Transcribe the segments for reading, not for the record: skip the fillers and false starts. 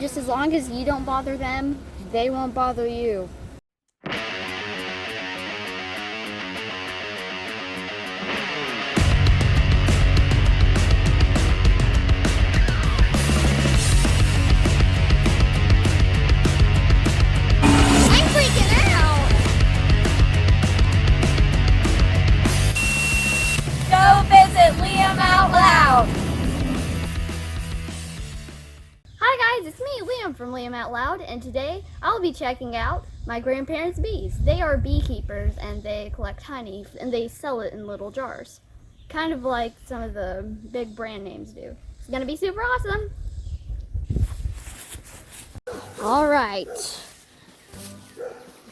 Just as long as you don't bother them, they won't bother you. I'm freaking out! Go visit Liam out loud. Hi guys, it's me, Liam from Liam Out Loud, and today I'll be checking out my grandparents' bees. They are beekeepers and they collect honey and they sell it in little jars. Kind of like some of the big brand names do. It's gonna be super awesome! Alright.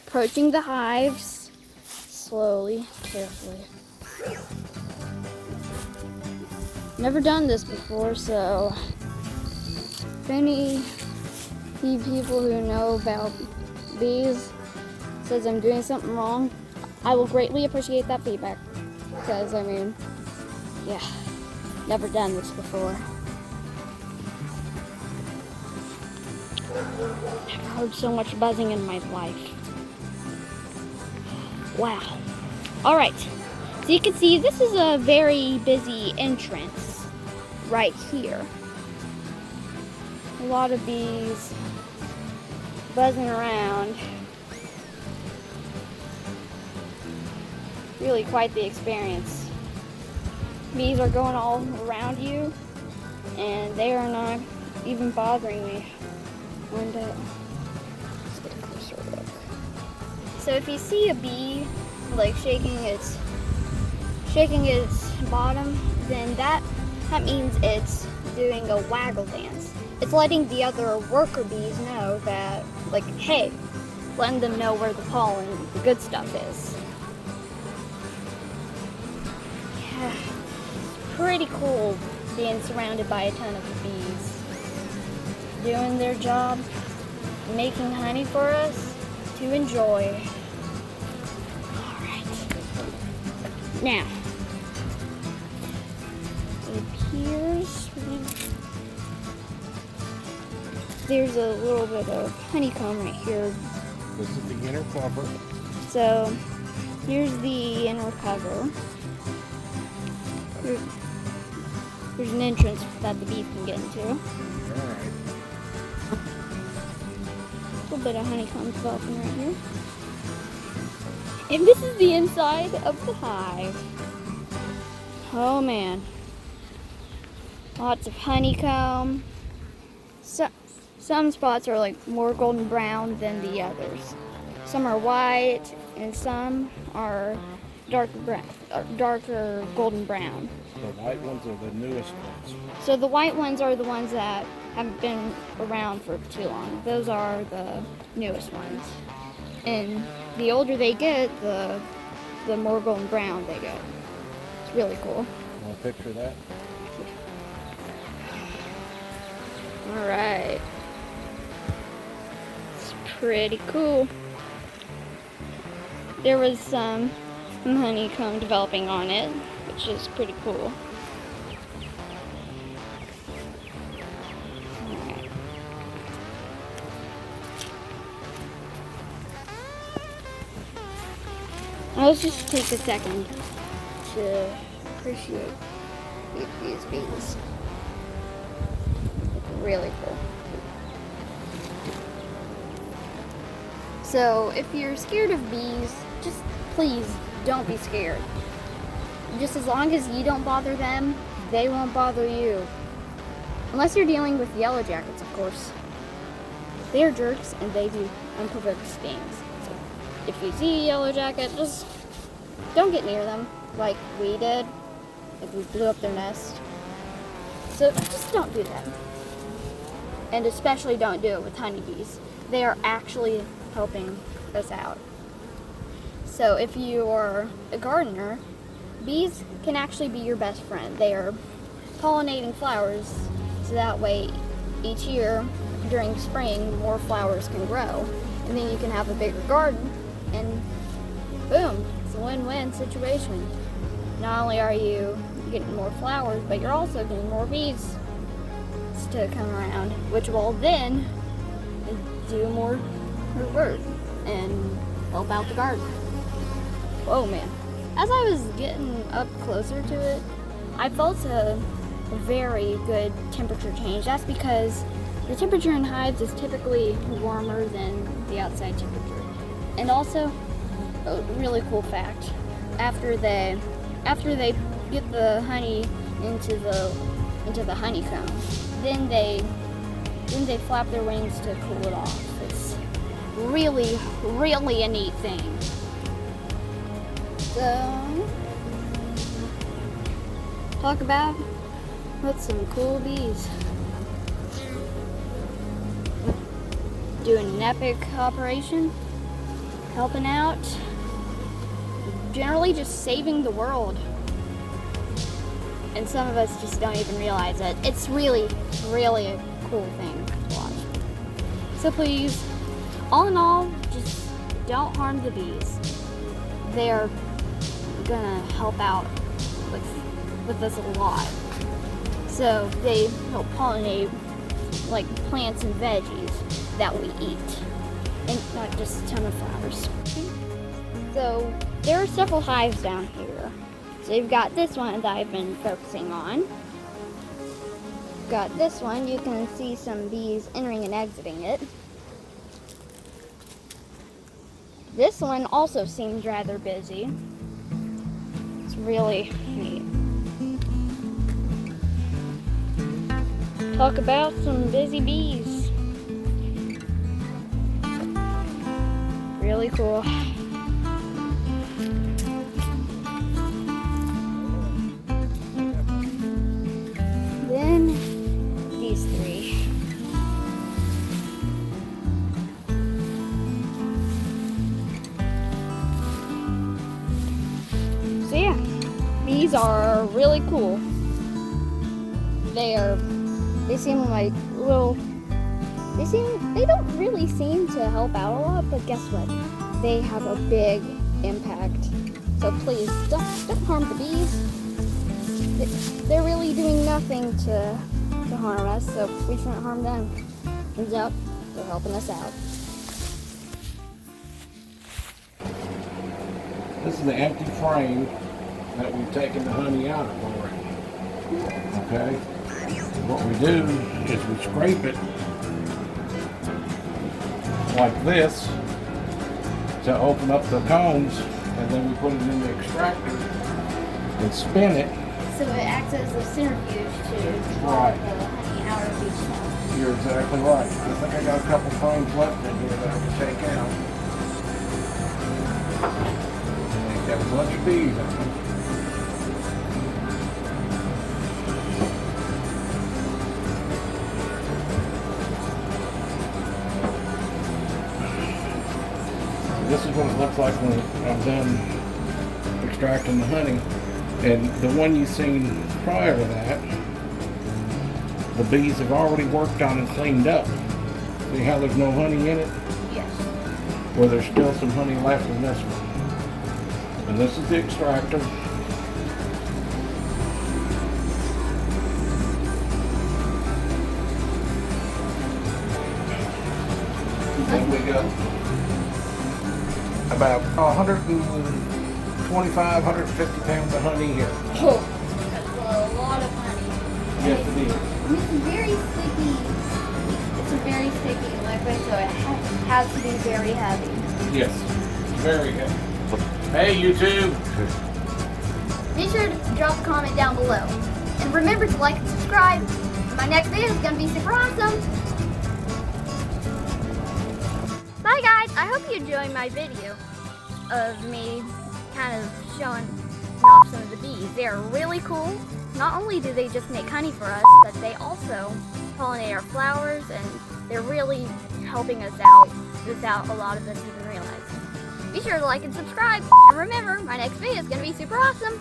Approaching the hives. Slowly, carefully. Never done this before, so if any people who know about bees says I'm doing something wrong, I will greatly appreciate that feedback. Because, I mean, yeah, never done this before. Never heard so much buzzing in my life. Wow. Alright, so you can see this is a very busy entrance right here. A lot of bees buzzing around. Really quite the experience. Bees are going all around you and they are not even bothering me. Let's get a closer look. So if you see a bee like shaking its bottom, then that means it's doing a waggle dance. It's letting the other worker bees know that, like, hey, letting them know where the pollen, the good stuff is. Yeah, it's pretty cool being surrounded by a ton of bees. Doing their job, making honey for us to enjoy. Alright. Now, it appears there's a little bit of honeycomb right here. This is the inner cover. So here's the inner cover. There's an entrance that the bees can get into. Alright. A little bit of honeycomb developing right here. And this is the inside of the hive. Oh man. Lots of honeycomb. Some spots are like more golden brown than the others. Some are white and some are darker golden brown. The white ones are the newest ones. So the white ones are the ones that haven't been around for too long. Those are the newest ones. And the older they get, the more golden brown they get. It's really cool. Want to picture that? Alright. It's pretty cool. There was some honeycomb developing on it, which is pretty cool. Alright. Now let's just take a second to appreciate these bees. Really cool. So if you're scared of bees, just please don't be scared. Just as long as you don't bother them, they won't bother you. Unless you're dealing with yellow jackets, of course. They are jerks and they do unprovoked stings. So if you see a yellow jacket, just don't get near them like we did. Like we blew up their nest. So just don't do that. And especially don't do it with honeybees. They are actually helping us out. So if you are a gardener, bees can actually be your best friend. They are pollinating flowers, so that way each year during spring more flowers can grow. And then you can have a bigger garden and boom, it's a win-win situation. Not only are you getting more flowers, but you're also getting more bees. It's to come around, which will then do more work and help out the garden. Oh man. As I was getting up closer to it, I felt a very good temperature change. That's because the temperature in hives is typically warmer than the outside temperature. And also, a really cool fact, after they get the honey into the honeycomb, then they flap their wings to cool it off. It's really, really a neat thing. So, talk about what's some cool bees. Doing an epic operation, helping out, generally just saving the world. And some of us just don't even realize it. It's really, really a cool thing to watch. So please, all in all, just don't harm the bees. They're gonna help out with us a lot. So they help pollinate like plants and veggies that we eat, and not just a ton of flowers. So there are several hives down here. So you've got this one that I've been focusing on. Got this one, you can see some bees entering and exiting it. This one also seems rather busy. It's really neat. Talk about some busy bees. Really cool. Then these three. So yeah, these are really cool. They seem like little, they don't really seem to help out a lot, but guess what? They have a big impact. So please, don't harm the bees. They're really doing nothing to harm us, so we shouldn't harm them. Turns out, they're helping us out. This is the empty frame that we've taken the honey out of already. Okay? What we do is we scrape it like this to open up the combs, and then we put it in the extractor and spin it. So it acts as a centrifuge to draw Right. the honey out of each cell. You're exactly right. I think I got a couple frames left in here that I can take out. And got a bunch of bees in them. This is what it looks like when I'm done extracting the honey. And the one you've seen prior to that, the bees have already worked on and cleaned up. See how there's no honey in it? Yes. Well, there's still some honey left in this one. And this is the extractor. Then we got about 125, 150 pounds of honey here. Oh, that's a lot of honey. Yes, it is. And it's very sticky. It's a very sticky liquid, so it has to be very heavy. Yes, very heavy. Hey, YouTube. Be sure to drop a comment down below. And remember to like and subscribe. My next video is going to be super awesome. Bye guys, I hope you enjoyed my video of me kind of showing off some of the bees. They are really cool. Not only do they just make honey for us, but they also pollinate our flowers, and they're really helping us out without a lot of us even realizing. Be sure to like and subscribe, and remember, my next video is going to be super awesome.